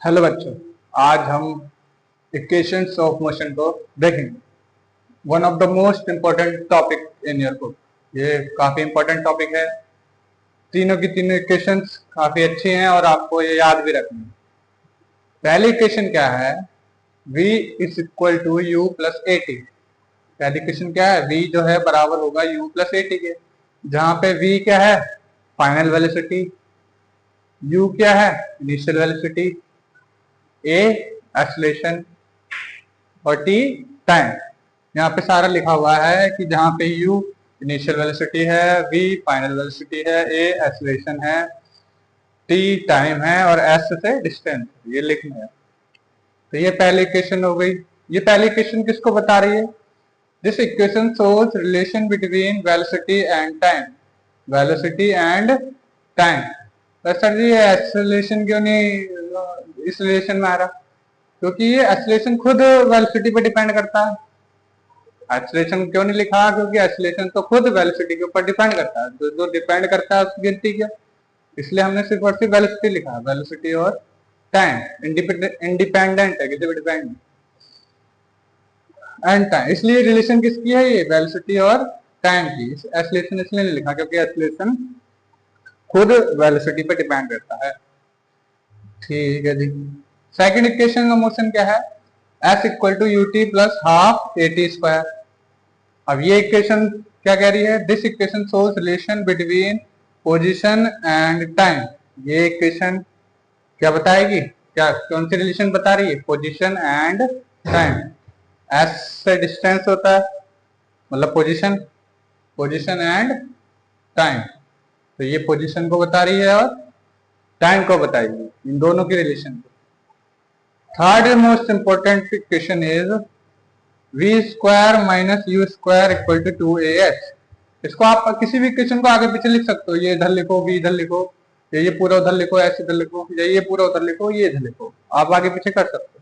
Hello बच्चों, आज हम इक्वेशंस ऑफ मोशन को देखेंगे। One of the most important topic in your book. ये काफी इम्पोर्टेंट टॉपिक है। तीनों की तीनों इक्वेशंस काफी अच्छी हैं और आपको ये याद भी रखनी है। पहली इक्वेशन क्या है? v is equal to u plus a t. पहली इक्वेशन क्या है? v जो है बराबर होगा u प्लस ए टी के, जहां पे v क्या है? फाइनल वेलोसिटी, u क्या है? इनिशियल वेलोसिटी, a एक्सीलरेशन और टी टाइम। यहाँ पे सारा लिखा हुआ है कि जहाँ पे u इनिशियल वेलोसिटी है, v फाइनल वेलोसिटी है, a एक्सीलरेशन है, t टाइम है और s से डिस्टेंस, ये लिखना है। तो ये पहली इक्वेशन हो गई। ये पहली इक्वेशन किसको बता रही है? This equation shows relation between velocity and time. Velocity and time. तो सर जी ये एक्सीलरेशन क्यों नहीं इस रिलेशन में आ रहा? क्योंकि ये एक्सीलरेशन खुद वेलोसिटी पे डिपेंड करता है। एक्सीलरेशन क्यों नहीं लिखा? क्योंकि एक्सीलरेशन तो खुद वेलोसिटी के ऊपर डिपेंड करता है। जो डिपेंड करता है उसकी गिनती क्या, इसलिए हमने सिर्फ और सिर्फ वेलोसिटी लिखा। वेलोसिटी और टाइम इंडिपेंडेंट है, किसी भी डिपेंड एंड टाइम, इसलिए रिलेशन किसकी है? ये वेलोसिटी और टाइम की। एक्सीलरेशन इसलिए नहीं लिखा क्योंकि एक्सीलरेशन खुद वेलोसिटी पे डिपेंड करता है। ठीक है जी। सेकंड इक्वेशन का मोशन क्या है? s equal to u t plus half a t square. अब ये इक्वेशन क्या कह रही है? This equation shows relation between position and time. ये इक्वेशन क्या बताएगी? क्या कौन सी रिलेशन बता रही है? Position and time. s से डिस्टेंस होता है, मतलब पोजीशन, पोजीशन एंड टाइम। तो ये पोजीशन को बता रही है और टाइम को बताएगी, इन दोनों की रिलेशन को। Third most important equation is v square minus u square equal to 2as। इसको आप किसी भी इक्वेशन को आगे पीछे लिख सकते हो। ये इधर लिखो, v इधर लिखो, ये पूरा उधर लिखो, ऐसे इधर लिखो, या ये पूरा उधर लिखो, ये इधर लिखो, आप आगे पीछे कर सकते हो।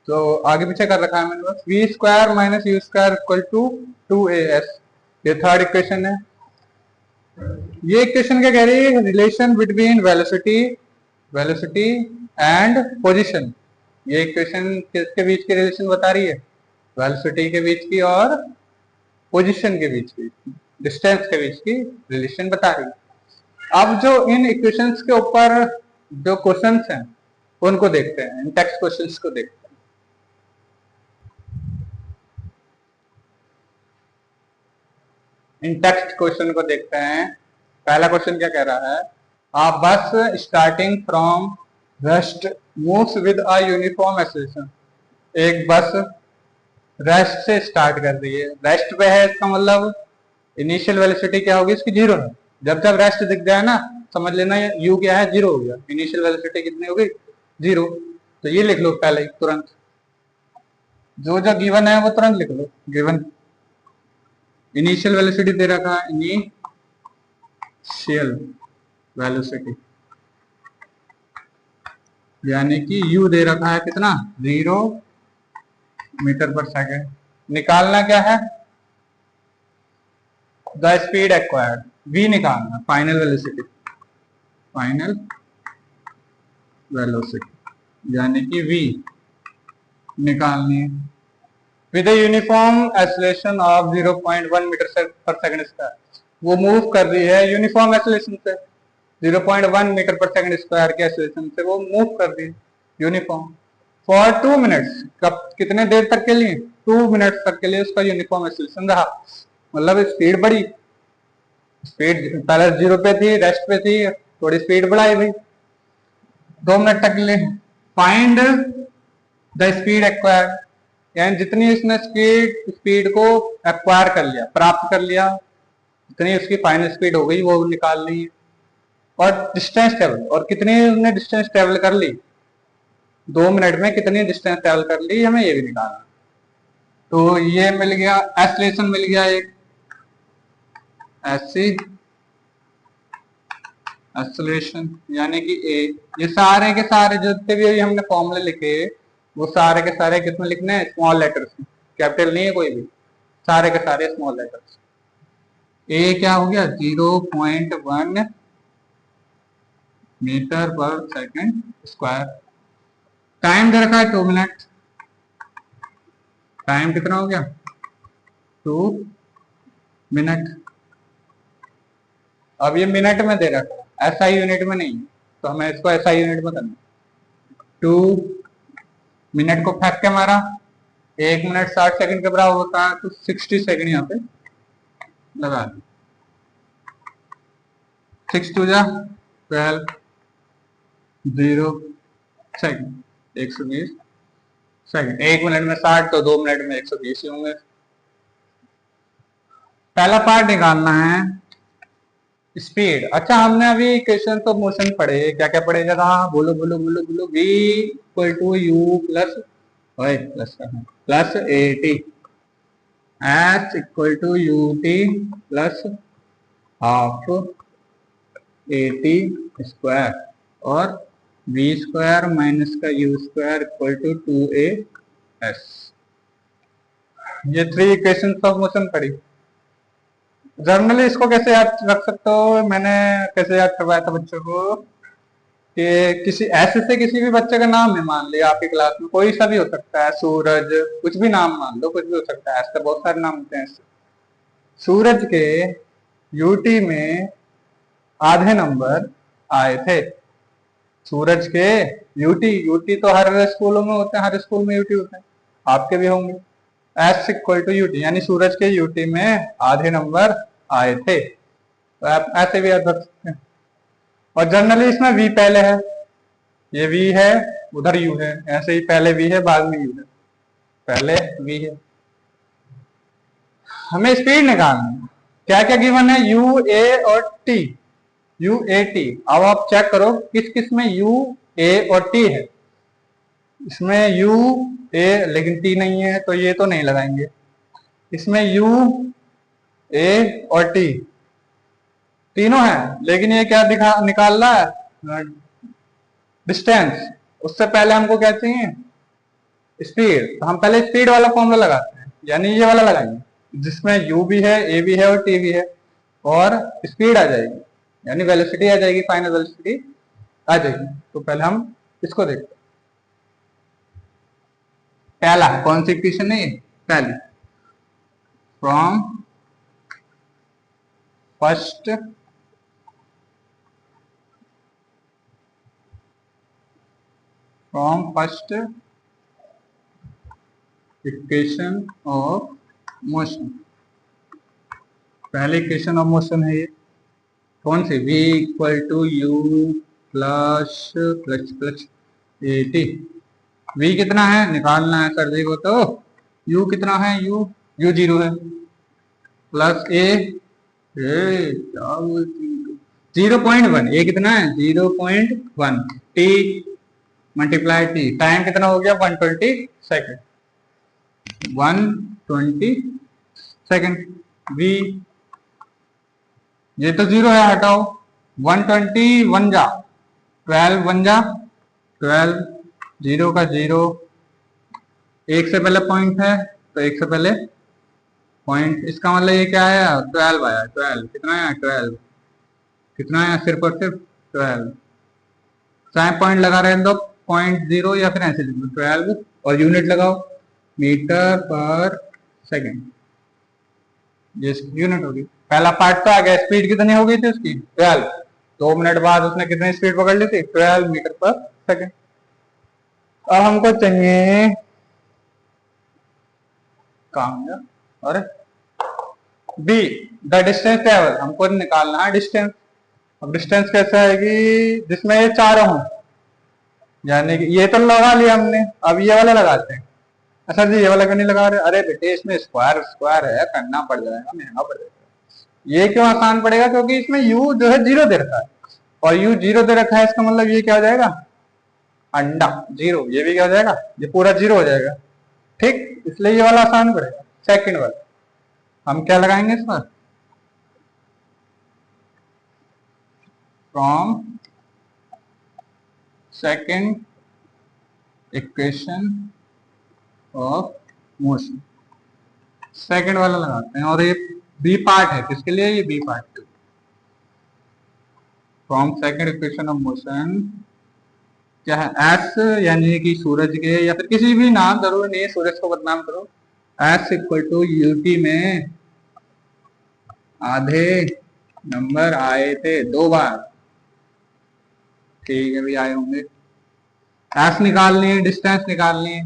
तो आगे पीछे कर रखा है मैंने बस। v square minus u square equal to 2as, ये थर्ड इक्वेशन है। ये इक्वेशन क्या कह रही है? Relation between velocity, velocity and position. ये इक्वेशन किसके बीच की रिलेशन बता रही है? वेलोसिटी के बीच की और पोजीशन के बीच की, डिस्टेंस के बीच की रिलेशन बता रही है। अब जो इन इक्वेशंस के ऊपर जो क्वेश्चंस हैं उनको देखते हैं, इन टेक्स्ट क्वेश्चंस को देखते हैं। इन टेक्स्ट क्वेश्चन को देखते हैं। पहला क्वेश्चन क्या कह रहा है? आ बस starting from rest moves with a uniform acceleration. एक बस रेस्ट से स्टार्ट कर रही है, रेस्ट पे है, इसका मतलब इनिशियल वेलोसिटी क्या होगी? इसकी जीरो है। जब जब रेस्ट दिख जाए ना, समझ लेना यू क्या है? जीरो हो गया। इनिशियल वेलोसिटी कितनी होगी? जीरो। तो ये लिख लो पहले तुरंत, जो जो गिवन है वो तुरंत लिख लो। गिवन इनिशियल वेलोसिटी दे रखा है, इनिशियल वेलोसिटी यानी कि u दे रखा है कितना? 0 मीटर पर सेकेंड। निकालना क्या है? द स्पीड एक्वायर्ड, v निकालना, फाइनल वेलोसिटी, फाइनल वेलोसिटी यानी कि v निकालनी है with uniform acceleration of 0.1 metre per second square. वो मूव कर रही है यूनिफॉर्म एक्सेलरेशन से, 0.1 मीटर पर सेकंड स्क्वायर के एक्सेलरेशन से वो मूव कर रही है यूनिफॉर्म फॉर 2 मिनट्स। कब, कितने देर तक के लिए? 2 मिनट्स तक के लिए उसका यूनिफॉर्म एक्सेलरेशन रहा। मतलब स्पीड बढ़ी, स्पीड पहले 0 पे थी, रेस्ट पे थी, थोड़ी स्पीड बढ़ाई भाई 2 मिनट तक के लिए। फाइंड द स्पीड एक्वायर्ड, यानी जितनी इसने स्पीड को एक्वायर कर लिया, प्राप्त कर लिया, जितनी उसकी फाइनल स्पीड हो गई वो निकाल ली। और डिस्टेंस ट्रेवल, और कितनी उसने डिस्टेंस ट्रेवल कर ली, 2 मिनट में कितनी डिस्टेंस ट्रेवल कर ली, हमें ये भी निकालना। तो ये मिल गया, एक्सेलरेशन मिल गया एक, ऐसी एक्सेलरेशन यानी कि ए। ये सारे के सारे जितने भी हमने फॉर्मूले लिखे वो सारे के सारे किसमें लिखने हैं? स्मॉल लेटर्स में, कैपिटल नहीं है कोई भी, सारे के सारे स्मॉल लेटर्स। ए क्या हो गया? 0.1 metre per second square. Time दे रखा है 2 मिनट, टाइम कितना हो गया 2 मिनट। अब ये मिनट में दे रखा है, ऐसा यूनिट में नहीं, तो हमें इसको ऐसा यूनिट में करना। 2 मिनट को फेंक के मारा, 1 मिनट 60 सेकंड के बराबर होता है, तो 60 सेकंड यहाँ पे लगा दी। 6 2 जा 12, 0 सेकंड, 120 सेकंड। 1 मिनट में 60, तो 2 मिनट में 120 ही होंगे। पहला पार्ट निकालना है स्पीड। अच्छा, हमने अभी इक्वेशन ऑफ मोशन पढ़े, क्या क्या पढ़े जरा, बोलो बोलो बोलो बोलो। v equal to u plus plus a t, h equal to u t plus half a t square, और v स्क्वायर माइनस का u square equal to 2a s. ये 3 इक्वेशन ऑफ मोशन पढ़ी। जर्नली इसको कैसे याद रख सकते हो, मैंने कैसे याद करवाया था बच्चों को कि किसी ऐसे से किसी भी बच्चे का नाम है, मान लिया आपकी क्लास में कोई सा भी हो सकता है, सूरज, कुछ भी नाम मान लो, कुछ भी हो सकता है, ऐसे बहुत सारे नाम होते हैं। सूरज के यूटी में आधे नंबर आए थे। सूरज के यूटी, यूटी तो हर स्कूलों में होते हैं, हर स्कूल में यूटी होते हैं, आपके भी होंगे। एस इक्वल टू यूटी, यानी सूरज के यूटी में आधे नंबर आए थे, तो आप ऐसे भी याद रख सकते हैं। और जनरली इसमें वी पहले है, ये वी है, उधर यू है, ऐसे ही पहले वी है बाद में यू है, पहले वी है। हमें स्पीड निकालनी है। क्या क्या गिवन है, यू ए और टी, यू ए टी। अब आप चेक करो किस किस में यू ए और टी है। इसमें यू ए लेकिन टी नहीं है, तो ये तो नहीं लगाएंगे। इसमें यू ए और टी तीनों है, लेकिन ये क्या निकाल रहा है, डिस्टेंस। उससे पहले हमको क्या चाहिए, स्पीड। तो हम पहले स्पीड वाला फॉर्मूला लगाते हैं, यानी ये वाला लगाएंगे जिसमें यू भी है, ए भी है और टी भी है, और स्पीड आ जाएगी, यानी वेलोसिटी आ जाएगी, फाइनल वेलोसिटी आ जाएगी। तो पहले हम इसको देखते हैं। पहला कौन सी इक्वेशन है, पहली, from first equation of motion. पहले इक्वेशन ऑफ मोशन है ये, कौन सी, v equal to u plus plus plus a t. v कितना है निकालना है सर जी को, तो u कितना है, u 0 है, प्लस ए क्या बोलती 0.1, ए कितना है 0.1, टी मल्टीप्लाई टी, टाइम कितना हो गया 120 सेकेंड, 120 सेकेंड। v ये तो 0 है, हटाओ, 120 1 जा 12, 1 जा 12, 0 का 0, एक से पहले पॉइंट है तो एक से पहले पॉइंट, इसका मतलब ये क्या आया 12 आया, 12 कितना आया 12, कितना आया सिर्फ और सिर्फ 12। चाहे पॉइंट लगा रहे हैं तो 0.0 या फिर ऐसे 12, और यूनिट लगाओ मीटर पर सेकेंड, ये यूनिट होगी। पहला पार्ट तो आ गया, स्पीड कितनी हो गई थी उसकी 12, 2 मिनट बाद उसने कितनी स्पीड पकड़ ली थी 12 मीटर पर सेकेंड। अब हमको चाहिए काम, और बी द डिस्टेंस ट्रेवल, हमको निकालना है डिस्टेंस। अब डिस्टेंस कैसे आएगी, जिसमें ये चारों हों, यानी कि ये तो लगा लिया हमने, अब ये वाला लगाते हैं। अच्छा जी ये वाला क्यों नहीं लगा रहे, अरे बेटे इसमें स्क्वायर स्क्वायर है, करना पड़ जाएगा, महंगा पड़ जाएगा। ये क्यों आसान पड़ेगा, क्योंकि इसमें u जो है 0 दे रखा है, और u 0 दे रखा है, इसका मतलब ये क्या हो जाएगा अंडा 0, ये भी क्या हो जाएगा, ये पूरा 0 हो जाएगा, ठीक, इसलिए ये वाला आसान पड़ेगा। सेकंड वाला हम क्या लगाएंगे इस पर, from second equation of motion, second वाला लगाते हैं। और ये बी पार्ट है, किसके लिए, ये b part, from second equation of motion क्या है एस, यानी कि सूरज के या फिर किसी भी नाम, जरूरी नहीं है सूरज को बदनाम करो। एस इक्वल टू यूटी में आधे नंबर आए थे 2 बार। ठीक है भी आए होंगे। एस निकालनी है, डिस्टेंस निकालनी है।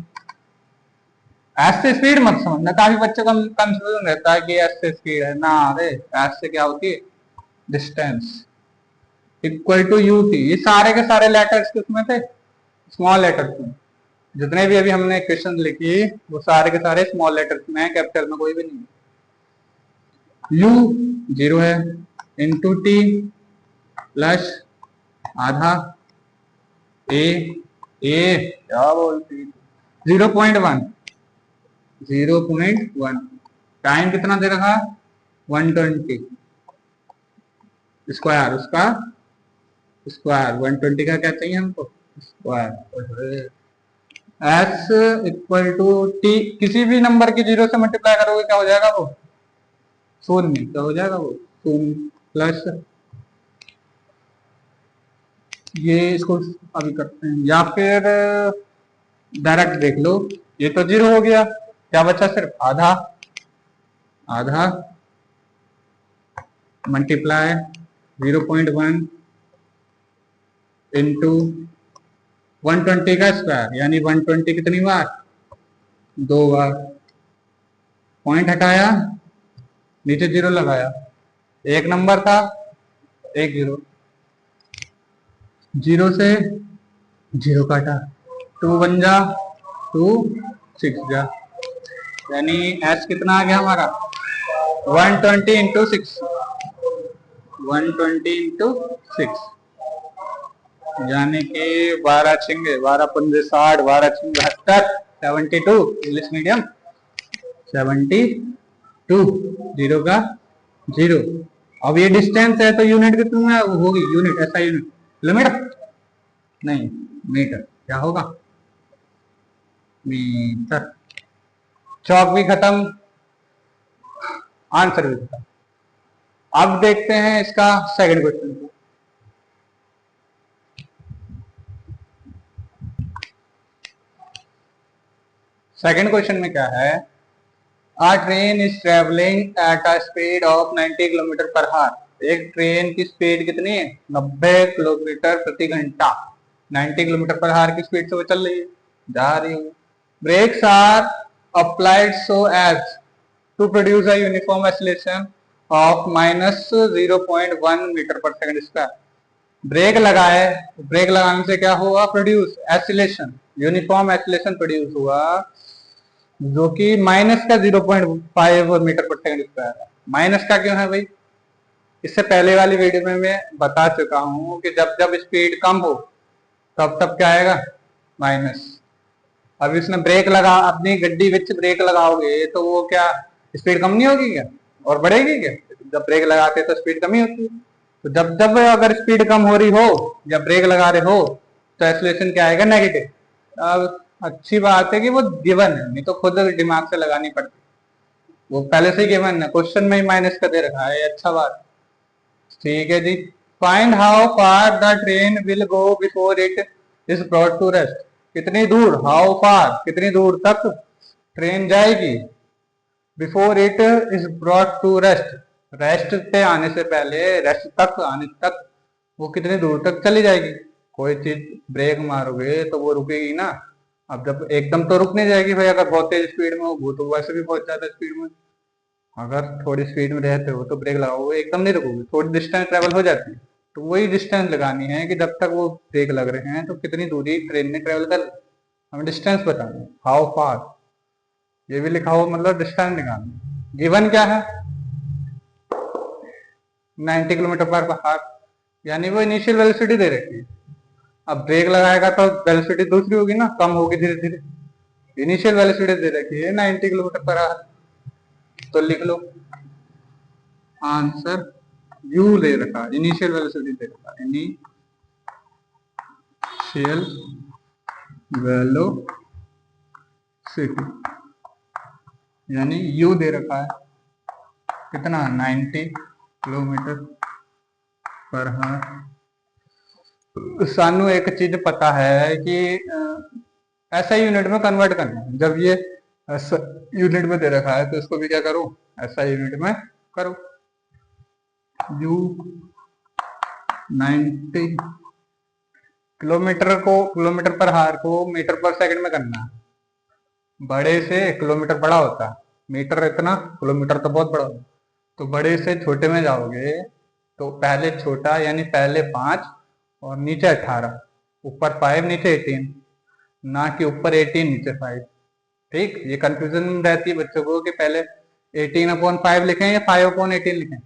एस से स्पीड मत समझना, काफी बच्चों का कंफ्यूजन रहता है कि एस से स्पीड है ना। अरे एस से क्या होती है, distance equal to u t. ये सारे के सारे लेटर्स किसमें थे, स्मॉल लेटर्स में। जितने भी अभी हमने क्वेश्चन लिखी वो सारे के सारे स्मॉल लेटर्स में है, कैपिटल में कोई भी नहीं। यू 0 है, इंटू टी प्लस आधा ए, क्या बोलती 0.1, 0.1। टाइम कितना दे रखा, 120 स्क्वायर, उसका स्क्वायर 120 का क्या चाहिए हमको, square. S equal to t, किसी भी नंबर की 0 से मल्टीप्लाई करोगे क्या हो जाएगा वो, शून्य। क्या हो जाएगा वो, शून्य प्लस ये, इसको अभी करते हैं या फिर डायरेक्ट देख लो। ये तो 0 हो गया, क्या बचा सिर्फ आधा, आधा मल्टीप्लाई 0.1 इंटू 120 का स्क्वायर, यानी 120 कितनी बार, 2 बार। पॉइंट हटाया, नीचे 0 लगाया, एक नंबर था, एक 0, 0 से 0 काटा, 2 बन जा, 2 6 जा, यानी एस कितना आ गया हमारा 120 इंटू 6, 120 इंटू 6, यानी कि 12 छिंगे 12 पंजे 60, 12 छिंगे 72, 72 इंग्लिश मीडियम 72, 0 का 0। अब ये डिस्टेंस है तो यूनिट कितना होगी, यूनिट ऐसा यूनिट, किलोमीटर नहीं मीटर, क्या होगा मीटर। चौक भी खत्म, आंसर भी खत्म। अब देखते हैं इसका सेकंड क्वेश्चन को। सेकंड क्वेश्चन में क्या है, a train is travelling at a speed of 90 kilometre per hour. एक ट्रेन की स्पीड कितनी है, 90 किलोमीटर प्रति घंटा, 90 किलोमीटर पर हार की स्पीड से वो चल रही है, जा रही है। Brakes are applied so as to produce a uniform acceleration of -0.1 metre per second square. Brake लगाए, ब्रेक लगाने से क्या हुआ, produce acceleration, uniform acceleration produce हुआ, जो कि माइनस का 0.5 मीटर पर सेकंड स्क्वायर है। माइनस का क्यों है भाई, इससे पहले वाली वीडियो में मैं बता चुका हूं कि जब जब स्पीड कम हो तब तब क्या आएगा, माइनस। अब इसमें ब्रेक लगा, अपनी गड्डी विच ब्रेक लगाओगे तो वो क्या स्पीड कम नहीं होगी क्या, और बढ़ेगी क्या, जब ब्रेक लगाते तो स्पीड कम ही होती है। तो जब जब अगर स्पीड कम हो रही हो या ब्रेक लगा रहे हो तो एक्सीलरेशन क्या आएगा, नेगेटिव। अब अच्छी बात है कि वो गिवन है, नहीं तो खुद दिमाग से लगानी पड़ती, वो पहले से ही गिवन है, क्वेश्चन में ही माइनस का दे रखा है, अच्छा बात। ठीक है जी। Find how far the train will go before it is brought to rest. कितनी दूर, हाउ फार कितनी दूर तक ट्रेन जाएगी, before it is brought to rest, rest पे आने से पहले, रेस्ट तक आने तक वो कितनी दूर तक चली जाएगी। कोई चीज ब्रेक मारोगे तो वो रुकेगी ना। अब जब एकदम तो रुक नहीं जाएगी भाई, अगर बहुत तेज स्पीड में हो, वो तो वैसे भी बहुत ज्यादा स्पीड में, अगर थोड़ी स्पीड में रहते हो तो ब्रेक लगाओगे, एकदम नहीं रुकोगे, थोड़ी डिस्टेंस ट्रेवल हो जाती है। तो वही डिस्टेंस लगानी है कि जब तक वो ब्रेक लग रहे हैं तो कितनी दूरी ट्रेन ने ट्रेवल कर, हमें डिस्टेंस बताना है, हाउ फार। ये भी लिखा हो मतलब डिस्टेंस निकालना। गिवन क्या है, 90 किलोमीटर पर हार, यानी वो इनिशियल वेलोसिटी दे रखी है। अब ब्रेक लगाएगा तो वेलोसिटी दूसरी होगी ना, कम होगी धीरे धीरे। इनिशियल वेलोसिटी दे रखी है 90 किलोमीटर पर आवर, तो लिख लो आंसर यू ले रखा, इनिशियल वेलोसिटी दे रखा, इनिशियल वेलोसिटी यानी यू दे रखा है कितना, 90 किलोमीटर पर हावर। सानू एक चीज पता है कि ऐसा यूनिट में कन्वर्ट करना है। जब ये यूनिट में दे रखा है तो इसको भी क्या करो, ऐसा यूनिट में करो। यू 90 किलोमीटर पर हार को मीटर पर सेकंड में करना है। बड़े से किलोमीटर बड़ा होता है, मीटर इतना, किलोमीटर तो बहुत बड़ा होता है। तो बड़े से छोटे में जाओगे तो पहले छोटा यानी पहले 5 और नीचे 18, ऊपर 5 नीचे 18, ना कि ऊपर 18 नीचे 5। ठीक, ये कंफ्यूजन रहती है बच्चों को कि पहले 18/5 लिखें या 5/18 लिखें।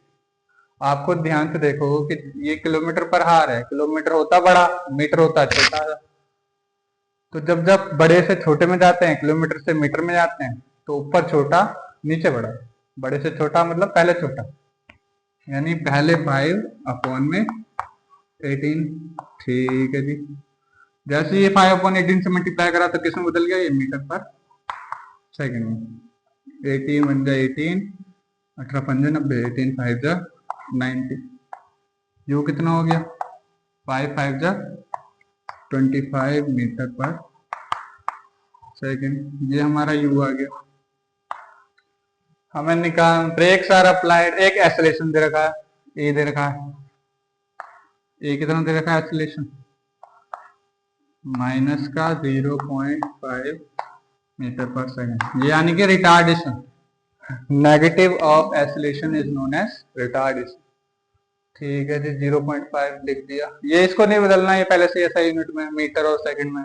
आपको ध्यान से देखो कि ये किलोमीटर पर हार है, किलोमीटर होता बड़ा, मीटर होता छोटा। तो जब जब बड़े से छोटे में जाते हैं, किलोमीटर से मीटर में जाते हैं, तो ऊपर छोटा नीचे बड़ा। बड़े से छोटा मतलब पहले छोटा, यानी पहले 5/18। ठीक है जी। जैसे ये 5/18 से मल्टीप्लाई करा तो किसमें बदल गया, ये मीटर पर सेकंड में। 18 बन जाए 18, 18 5 90, 18 5 जा 90। यू कितना हो गया, 5 5 जा 25 मीटर पर सेकंड। ये हमारा यू आ गया। हमें निकाल ब्रेक्स आर अप्लाइड, एक एक्सेलरेशन दे रखा है, ए दे रखा है, ए कितना दे रखा है एक्सेलरेशन, माइनस का 0.5 मीटर पर सेकंड, ये यानी कि retardation. Negative of acceleration is known as retardation. ठीक है जी, 0.5 लिख दिया। ये इसको नहीं बदलना, ये पहले से ऐसा यूनिट में, मीटर और सेकंड में।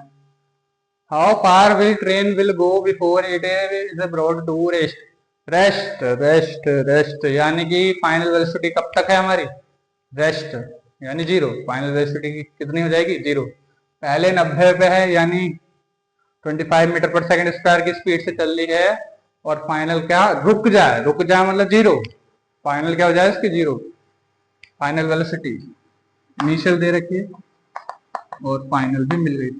How far will train will go before it is brought to rest. Rest rest rest यानी कि फाइनल वेलोसिटी कब तक है हमारी, रेस्ट यानी 0। फाइनल वेलोसिटी कितनी हो जाएगी, 0। पहले 90 पे है यानी 25 मीटर पर सेकंड स्क्वायर की स्पीड से चल रही है, और फाइनल क्या, रुक जाए, रुक जाए मतलब 0। फाइनल क्या हो जाए इसकी, 0। फाइनल वेलोसिटी इनिशियल दे रखी है और फाइनल भी मिल गई।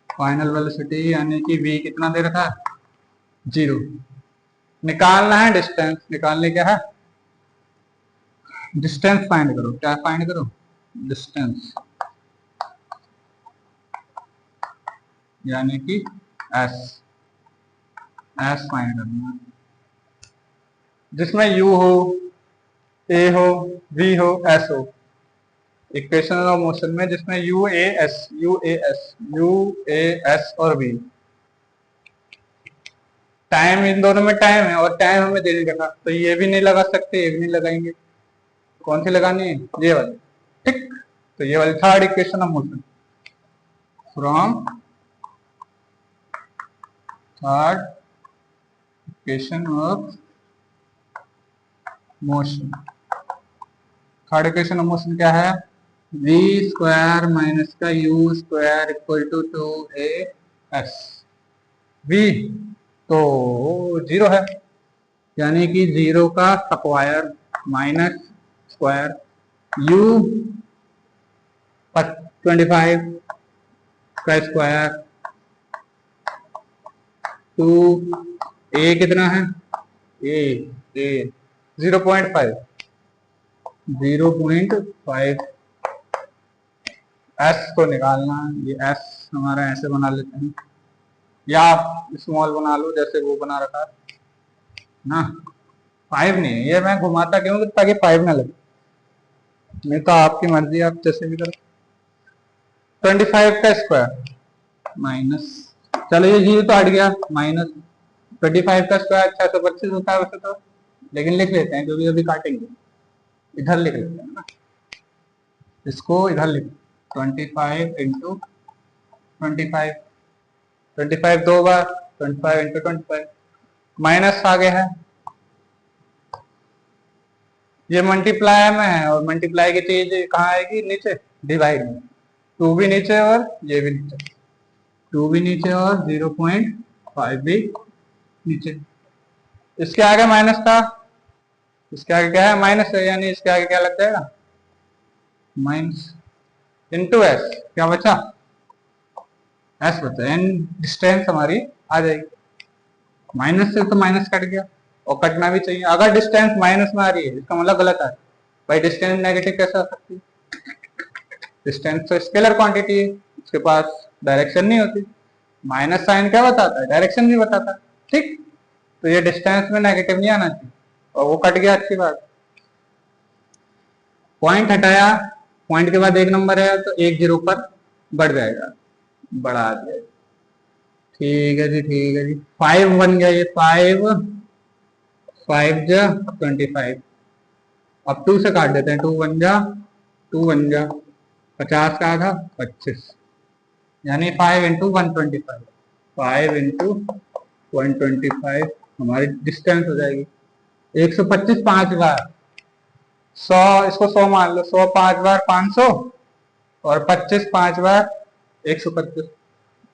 फाइनल वेलोसिटी यानी कि v कितना दे रखा है, 0। निकालना है डिस्टेंस, निकालने क्या है, डिस्टेंस फाइंड करो। क्या फाइंड करो, डिस्टेंस यानी कि s फाइंड करना है, जिसमें u हो, a हो, v हो, s हो। इक्वेशन ऑफ मोशन में जिसमें u a s और v, टाइम इन दोनों में टाइम है और टाइम हमें देने का था, तो ये भी नहीं लगा सकते, ये भी नहीं लगाएंगे। कौन सी लगानी है, ये वाली। ठीक, तो ये वाली third equation of motion from third equation of motion. Third equation of motion क्या है, v स्क्वायर माइनस का u square equal to 2as। v तो 0 है, यानी कि 0 का स्क्वायर माइनस स्क्वायर, u 25 का स्क्वायर, 2 a कितना है, a 0.5 s को निकालना। ये s हमारा ऐसे बना लेते हैं, या आप स्मॉल बना लो जैसे वो बना रखा है ना। 5 नहीं, ये मैं घुमाता क्यों, ताकि 5 ना लगे, नहीं तो आपकी मर्जी, आप जैसे भी करो। 25 का स्क्वायर माइनस, चलो ये 0 तो हट गया, माइनस 25 का स्क्वायर 625 होता है वैसे तो, लेकिन लिख लेते हैं क्योंकि अभी काटेंगे, इधर लिख लेते हैं ना, इसको इधर लिख, 25 इंटू 25 दो बार, 25 इंटू 25, माइनस आगे है, ये मल्टीप्लाई में है, और मल्टीप्लाई की चीज कहाँ आएगी, नीचे, डिवाइड में। 2 भी नीचे और ये भी नीचे, 2 भी नीचे और 0.5 भी नीचे। इसके आगे माइनस था, इसके आगे क्या है, माइनस है, यानी इसके आगे क्या लग जाएगा, माइनस इंटू एस, क्या बचा, एस बचा, एन डिस्टेंस हमारी आ जाएगी। माइनस से तो माइनस कट गया, और कटना भी चाहिए। अगर डिस्टेंस माइनस में आ रही है इसका मतलब गलत है, भाई डिस्टेंस नेगेटिव कैसे हो सकती है? डिस्टेंस तो स्केलर क्वांटिटी है, उसके पास डायरेक्शन नहीं होती। माइनस साइन क्या बताता है? डायरेक्शन भी बताता है। ठीक, तो ये डिस्टेंस में नेगेटिव नहीं आना चाहिए, और वो कट गया, अच्छी बात। पॉइंट हटाया, पॉइंट के बाद एक नंबर है तो एक जीरो पर बढ़ जाएगा, बढ़ा दिया। ठीक है जी, ठीक है जी। 5 बन गया ये, 5 5 जा 25। अब 2 से काट देते हैं, 2 1 जा 50 का आधा 25, यानी 5 इंटू 125, 5 इंटू 125 हमारी डिस्टेंस हो जाएगी। 125 5 बार 100, इसको 100 मान लो, 100 5 बार 500, और 25 5 बार 125,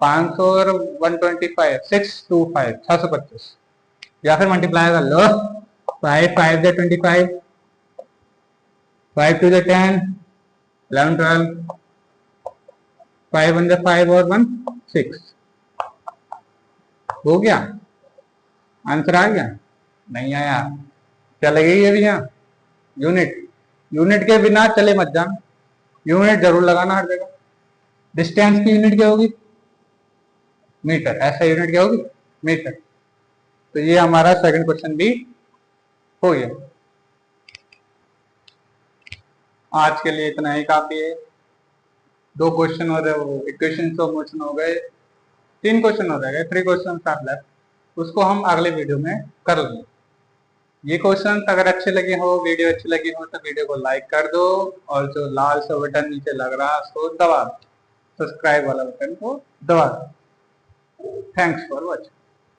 500 और 125 625 625, या फिर मल्टीप्लाई कर लो। 5 5 जा 25, 5 2 जा 10, 11 12, 5 1 जा 5 और 1 6। हो गया, आंसर आ गया? नहीं आया? क्या लगेगी अभी यहाँ? यूनिट। यूनिट के बिना चले मत जाना, यूनिट जरूर लगाना हर जगह। डिस्टेंस की यूनिट क्या होगी? मीटर। ऐसा यूनिट क्या होगी? मीटर। तो ये हमारा सेकंड क्वेश्चन भी हो गया। आज के लिए इतना ही काफी है। 2 क्वेश्चन और इक्वेशन ऑफ मोशन हो गए, 3 क्वेश्चन हो गए, 3 क्वेश्चन आर लेफ्ट, उसको हम अगले वीडियो में कर लेंगे। ये क्वेश्चन अगर अच्छे लगे हो, वीडियो अच्छी लगी हो, तो वीडियो को लाइक कर दो, और जो लाल सा बटन नीचे लग रहा है उसको दबा दो, सब्सक्राइब वाला बटन को दबा दो। Thanks for watching.